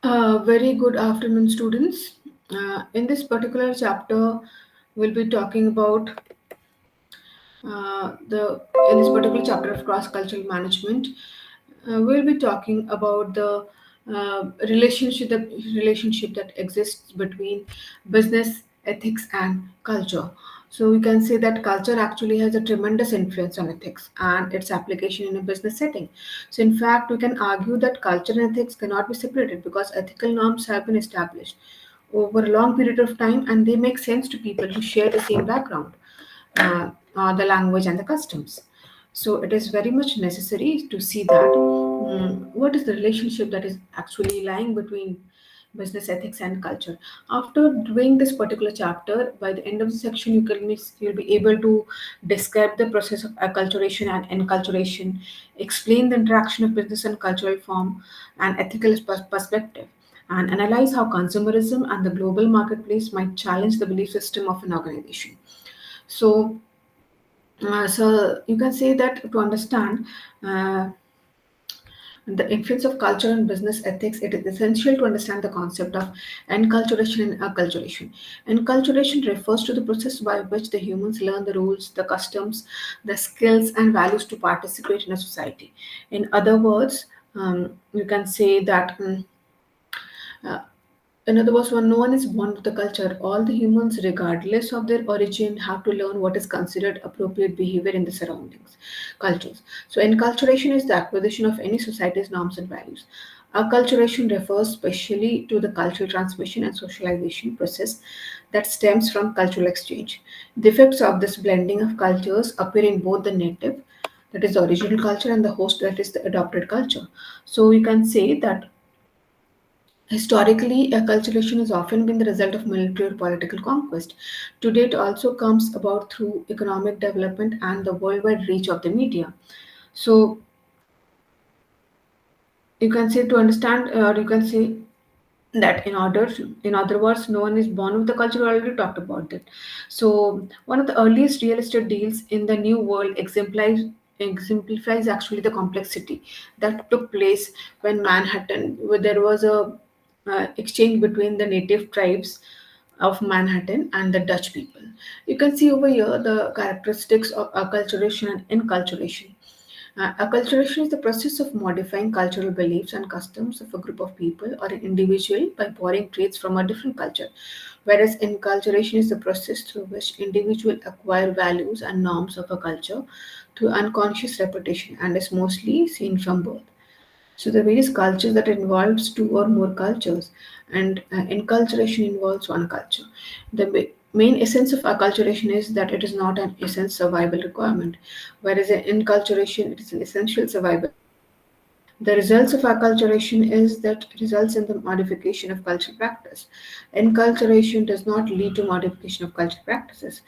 Very good afternoon, students. In this particular chapter, we'll be talking about the in this particular chapter of cross-cultural management. We'll be talking about the relationship that exists between business ethics and culture. So we can say that culture actually has a tremendous influence on ethics and its application in a business setting. So in fact, we can argue that culture and ethics cannot be separated because ethical norms have been established over a long period of time and they make sense to people who share the same background, the language and the customs. So it is very much necessary to see that what is the relationship that is actually lying between business ethics and culture. After doing this particular chapter, by the end of the section, you'll be able to describe the process of acculturation and enculturation, explain the interaction of business and cultural form and ethical perspective, and analyze how consumerism and the global marketplace might challenge the belief system of an organization. So you can say that to understand uh, the influence of culture and business ethics, it is essential to understand the concept of enculturation and acculturation. Enculturation refers to the process by which the humans learn the rules, the customs, the skills, and values to participate in a society. In other words, you can say that. Uh, in other words, when no one is born with the culture, all the humans, regardless of their origin, have to learn what is considered appropriate behavior in the surroundings, cultures. So, enculturation is the acquisition of any society's norms and values. Acculturation refers specially to the cultural transmission and socialization process that stems from cultural exchange. The effects of this blending of cultures appear in both the native, that is the original culture, and the host, that is the adopted culture. So, we can say that historically, acculturation has often been the result of military or political conquest. Today, it also comes about through economic development and the worldwide reach of the media. So, you can say to understand, or you can say that in other words, no one is born with the culture. We already talked about that. So, one of the earliest real estate deals in the New World exemplifies actually the complexity that took place when Manhattan, where there was a exchange between the native tribes of Manhattan and the Dutch people. You can see over here the characteristics of acculturation and inculturation. Acculturation is the process of modifying cultural beliefs and customs of a group of people or an individual by borrowing traits from a different culture, whereas inculturation is the process through which individuals acquire values and norms of a culture through unconscious repetition and is mostly seen from birth. So the various cultures that involves two or more cultures, and enculturation involves one culture. The main essence of acculturation is that it is not an essence survival requirement, whereas in enculturation it is an essential survival. The results of acculturation is that results in the modification of cultural practice. Enculturation does not lead to modification of cultural practices.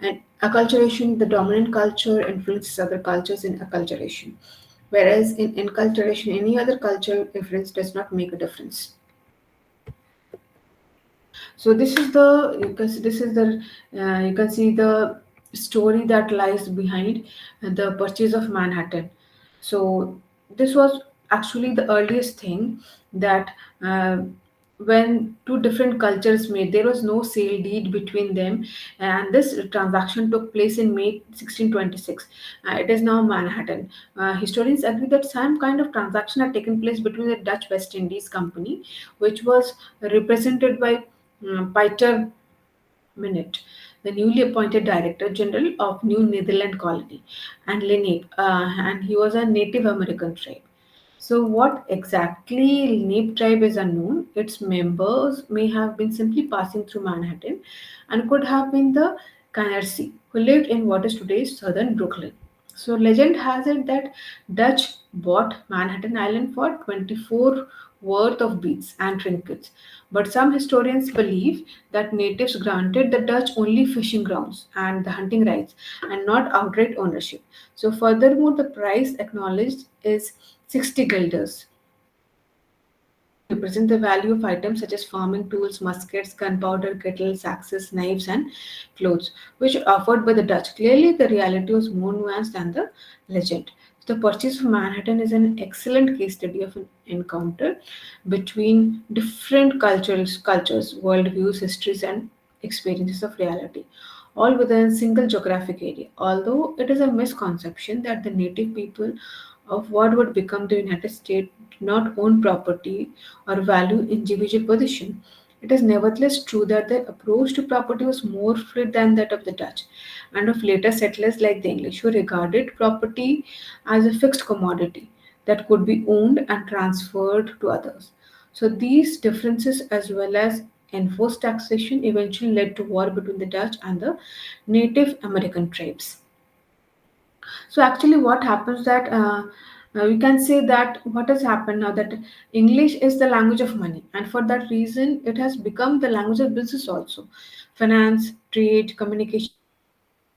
And acculturation, the dominant culture influences other cultures in acculturation. Whereas in enculturation, any other cultural influence does not make a difference. So this is the you can see, this is the you can see the story that lies behind the purchase of Manhattan. So this was actually the earliest thing that when two different cultures made, there was no sale deed between them, and this transaction took place in May 1626. It is now Manhattan. Historians agree that some kind of transaction had taken place between the Dutch West Indies Company, which was represented by Peter Minute, the newly appointed Director General of New Netherland Colony, and Lenape, and he was a Native American tribe. So, what exactly Lenape tribe is unknown. Its members may have been simply passing through Manhattan and could have been the Canarsie, who lived in what is today's southern Brooklyn. So, legend has it that Dutch bought Manhattan Island for 24 worth of beads and trinkets. But some historians believe that natives granted the Dutch only fishing grounds and the hunting rights and not outright ownership. So, furthermore, the price acknowledged is 60 guilders, represent the value of items such as farming tools, muskets, gunpowder, kettles, axes, knives, and clothes, which were offered by the Dutch. Clearly, the reality was more nuanced than the legend. The purchase of Manhattan is an excellent case study of an encounter between different cultures, worldviews, histories, and experiences of reality, all within a single geographic area. Although it is a misconception that the native people of what would become the United States do not own property or value individual possession. It is nevertheless true that their approach to property was more fluid than that of the Dutch and of later settlers like the English, who regarded property as a fixed commodity that could be owned and transferred to others. So, these differences, as well as enforced taxation, eventually led to war between the Dutch and the Native American tribes. So actually, what happens that we can say that what has happened now that English is the language of money, and for that reason, it has become the language of business also, finance, trade, communication.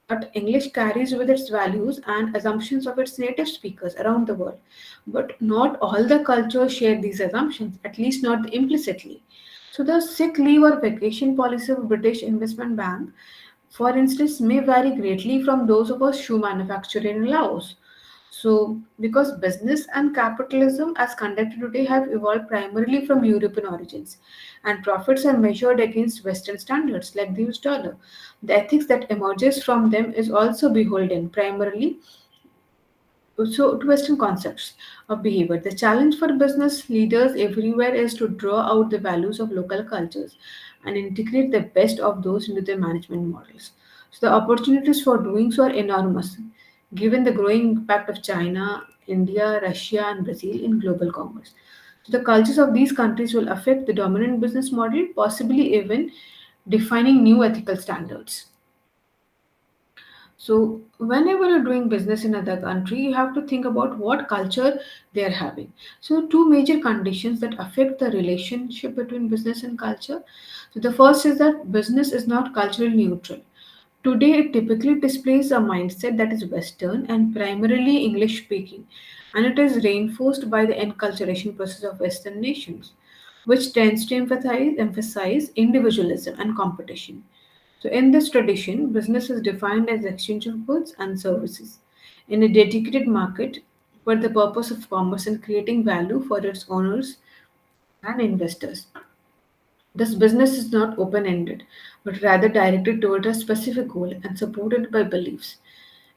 But English carries with its values and assumptions of its native speakers around the world. But not all the cultures share these assumptions, at least not implicitly. So the sick leave or vacation policy of British Investment Bank, for instance, may vary greatly from those of a shoe manufacturer in Laos. So, because business and capitalism as conducted today have evolved primarily from European origins, and profits are measured against Western standards like the US dollar, the ethics that emerges from them is also beholden primarily to Western concepts of behavior. The challenge for business leaders everywhere is to draw out the values of local cultures and integrate the best of those into their management models. So the opportunities for doing so are enormous, given the growing impact of China, India, Russia, and Brazil in global commerce. So the cultures of these countries will affect the dominant business model, possibly even defining new ethical standards. So, whenever you're doing business in another country, you have to think about what culture they are having. So, two major conditions that affect the relationship between business and culture. So, the first is that business is not culturally neutral. Today, it typically displays a mindset that is Western and primarily English speaking, and it is reinforced by the enculturation process of Western nations, which tends to emphasize individualism and competition. So, in this tradition, business is defined as exchange of goods and services in a dedicated market for the purpose of commerce and creating value for its owners and investors. This business is not open ended, but rather directed toward a specific goal and supported by beliefs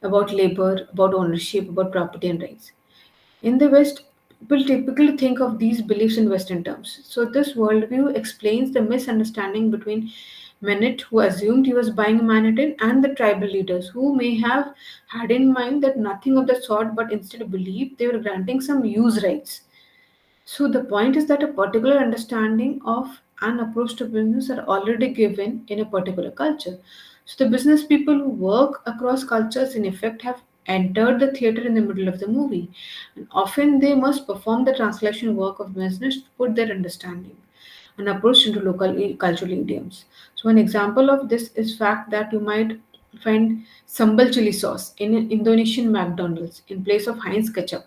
about labor, about ownership, about property and rights. In the West, people typically think of these beliefs in Western terms. So, this worldview explains the misunderstanding between Menet, who assumed he was buying Manhattan, and the tribal leaders, who may have had in mind that nothing of the sort but instead believed they were granting some use rights. So the point is that a particular understanding of an approach to business are already given in a particular culture. So the business people who work across cultures in effect have entered the theater in the middle of the movie. And often they must perform the translation work of business to put their understanding and approach into local cultural idioms. So an example of this is fact that you might find sambal chili sauce in an Indonesian McDonald's in place of Heinz ketchup,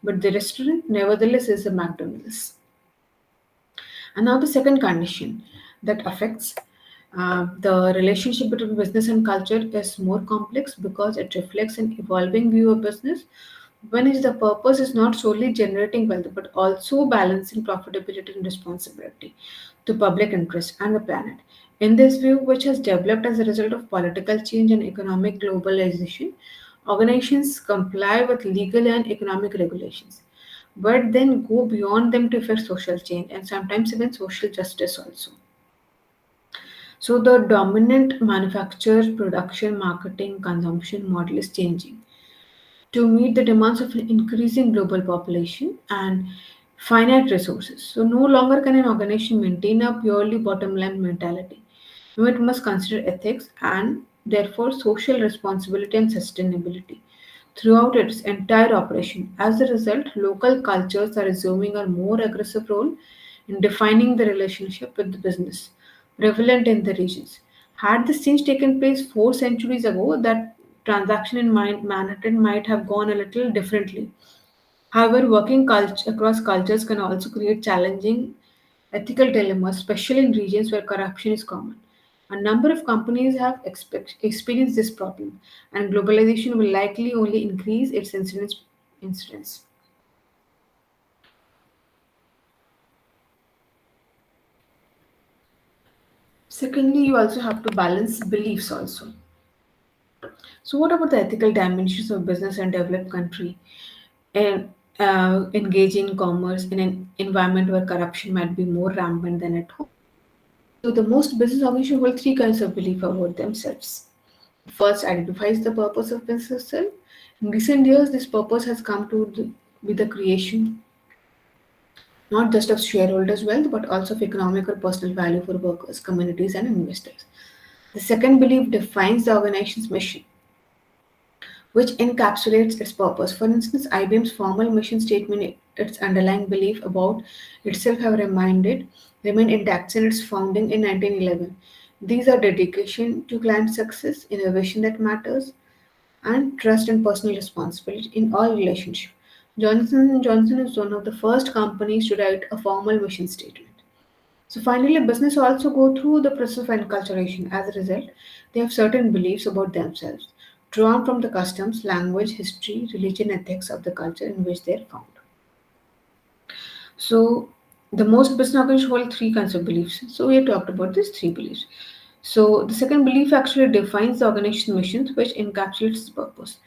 but the restaurant nevertheless is a McDonald's. And now the second condition that affects the relationship between business and culture is more complex because it reflects an evolving view of business when the purpose is not solely generating wealth but also balancing profitability and responsibility to public interest and the planet. In this view, which has developed as a result of political change and economic globalization, organizations comply with legal and economic regulations, but then go beyond them to affect social change and sometimes even social justice also. So the dominant manufacture, production, marketing, consumption model is changing to meet the demands of an increasing global population and finite resources. So, no longer can an organization maintain a purely bottom line mentality. No, it must consider ethics and therefore social responsibility and sustainability throughout its entire operation. As a result, local cultures are assuming a more aggressive role in defining the relationship with the business prevalent in the regions. Had this change taken place 4 centuries ago, that transaction in Manhattan might have gone a little differently. However, working across cultures can also create challenging ethical dilemmas, especially in regions where corruption is common. A number of companies have experienced this problem, and globalization will likely only increase its incidence. Secondly, you also have to balance beliefs also. So, what about the ethical dimensions of business and developed country? And engaging in commerce in an environment where corruption might be more rampant than at home. So, the most business organizations hold three kinds of belief about themselves. First, identifies the purpose of business itself. In recent years, this purpose has come to be the creation not just of shareholders' wealth but also of economic or personal value for workers, communities, and investors. The second belief defines the organization's mission, which encapsulates its purpose. For instance, IBM's formal mission statement, its underlying belief about itself have remained intact since its founding in 1911. These are dedication to client success, innovation that matters, and trust and personal responsibility in all relationships. Johnson & Johnson is one of the first companies to write a formal mission statement. So finally, business also go through the process of enculturation. As a result, they have certain beliefs about themselves, drawn from the customs, language, history, religion, ethics of the culture in which they are found. So the most business organizations hold three kinds of beliefs. So we have talked about these three beliefs. So the second belief actually defines the organization's mission, which encapsulates its purpose.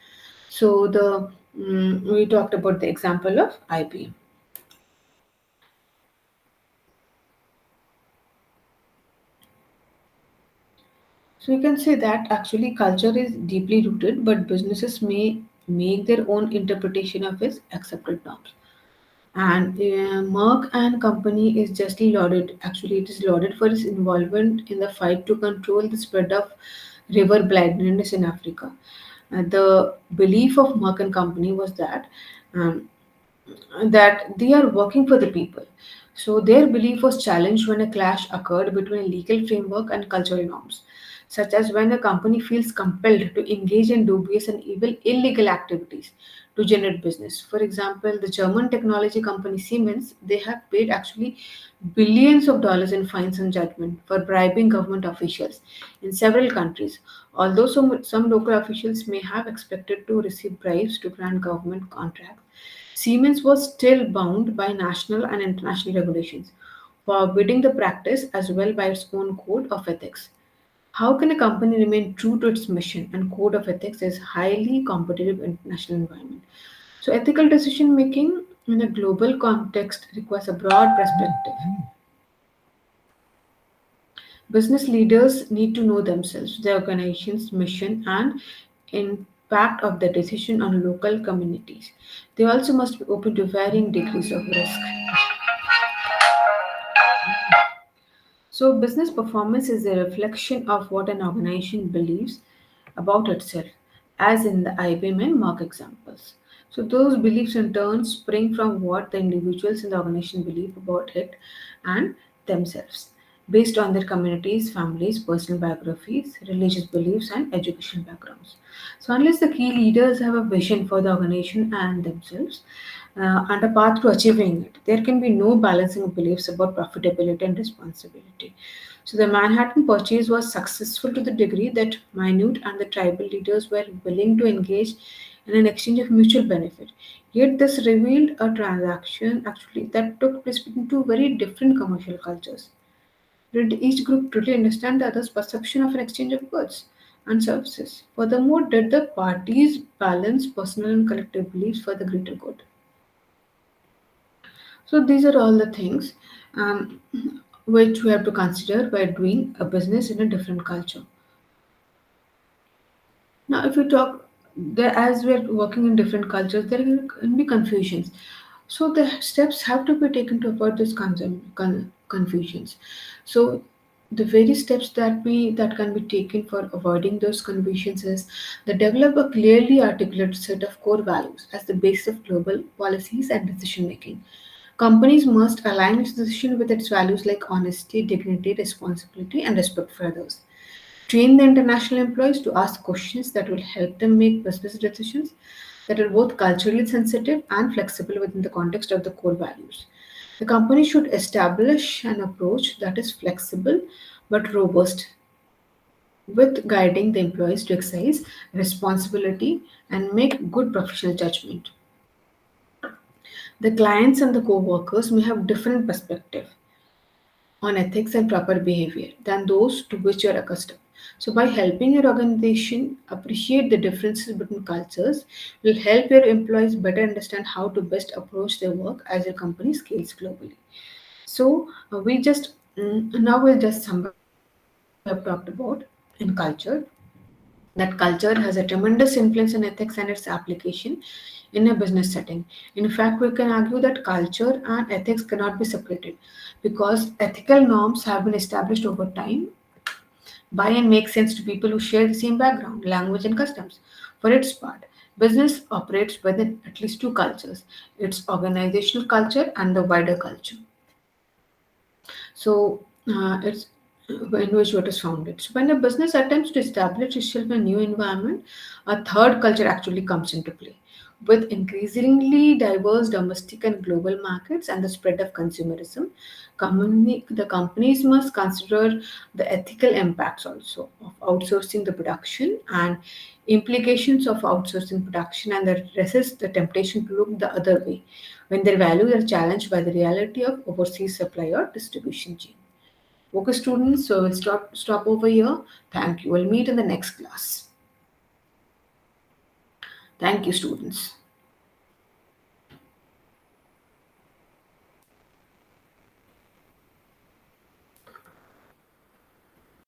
So we talked about the example of IBM. So you can say that actually culture is deeply rooted, but businesses may make their own interpretation of its accepted norms. And Merck and Company is justly lauded. Actually, it is lauded for its involvement in the fight to control the spread of river blindness in Africa. The belief of Merck and Company was um, that they are working for the people. So their belief was challenged when a clash occurred between a legal framework and cultural norms, such as when a company feels compelled to engage in dubious and even illegal activities to generate business. For example, the German technology company Siemens, they have paid actually billions of dollars in fines and judgment for bribing government officials in several countries. Although some local officials may have expected to receive bribes to grant government contracts, Siemens was still bound by national and international regulations, forbidding the practice as well by its own code of ethics. How can a company remain true to its mission and code of ethics in a highly competitive international environment? So, ethical decision making in a global context requires a broad perspective. Business leaders need to know themselves, their organization's mission, and impact of the decision on local communities. They also must be open to varying degrees of risk. So, business performance is a reflection of what an organization believes about itself, as in the IBM and Merck examples. So, those beliefs in turn spring from what the individuals in the organization believe about it and themselves, based on their communities, families, personal biographies, religious beliefs, and educational backgrounds. So, unless the key leaders have a vision for the organization and themselves, and a path to achieving it. There can be no balancing of beliefs about profitability and responsibility. So the Manhattan Purchase was successful to the degree that Minute and the tribal leaders were willing to engage in an exchange of mutual benefit. Yet this revealed a transaction actually that took place between two very different commercial cultures. Did each group truly understand the other's perception of an exchange of goods and services? Furthermore, did the parties balance personal and collective beliefs for the greater good? So these are all the things um, which we have to consider by doing a business in a different culture. Now, if we talk there as we're working in different cultures, there can be confusions. So the steps have to be taken to avoid these confusions. So the various steps that can be taken for avoiding those confusions is the develop a clearly articulated set of core values as the base of global policies and decision making. Companies must align its decision with its values like honesty, dignity, responsibility, and respect for others. Train the international employees to ask questions that will help them make business decisions that are both culturally sensitive and flexible within the context of the core values. The company should establish an approach that is flexible but robust, with guiding the employees to exercise responsibility and make good professional judgment. The clients and the co-workers may have different perspective on ethics and proper behavior than those to which you are accustomed. So, by helping your organization appreciate the differences between cultures, will help your employees better understand how to best approach their work as your company scales globally. So, we just now we'll just summarize what we have talked about in culture. That culture has a tremendous influence in ethics and its application in a business setting. In fact, we can argue that culture and ethics cannot be separated because ethical norms have been established over time by and make sense to people who share the same background, language, and customs. For its part, business operates within at least two cultures, its organizational culture and the wider culture. So it's in which what is founded. So when a business attempts to establish itself in a new environment, a third culture actually comes into play. With increasingly diverse domestic and global markets and the spread of consumerism, the companies must consider the ethical impacts also of outsourcing the production and implications of outsourcing production and resist the temptation to look the other way when their values are challenged by the reality of overseas supply or distribution chain. Okay, students, so we'll stop over here. Thank you. We'll meet in the next class. Thank you, students.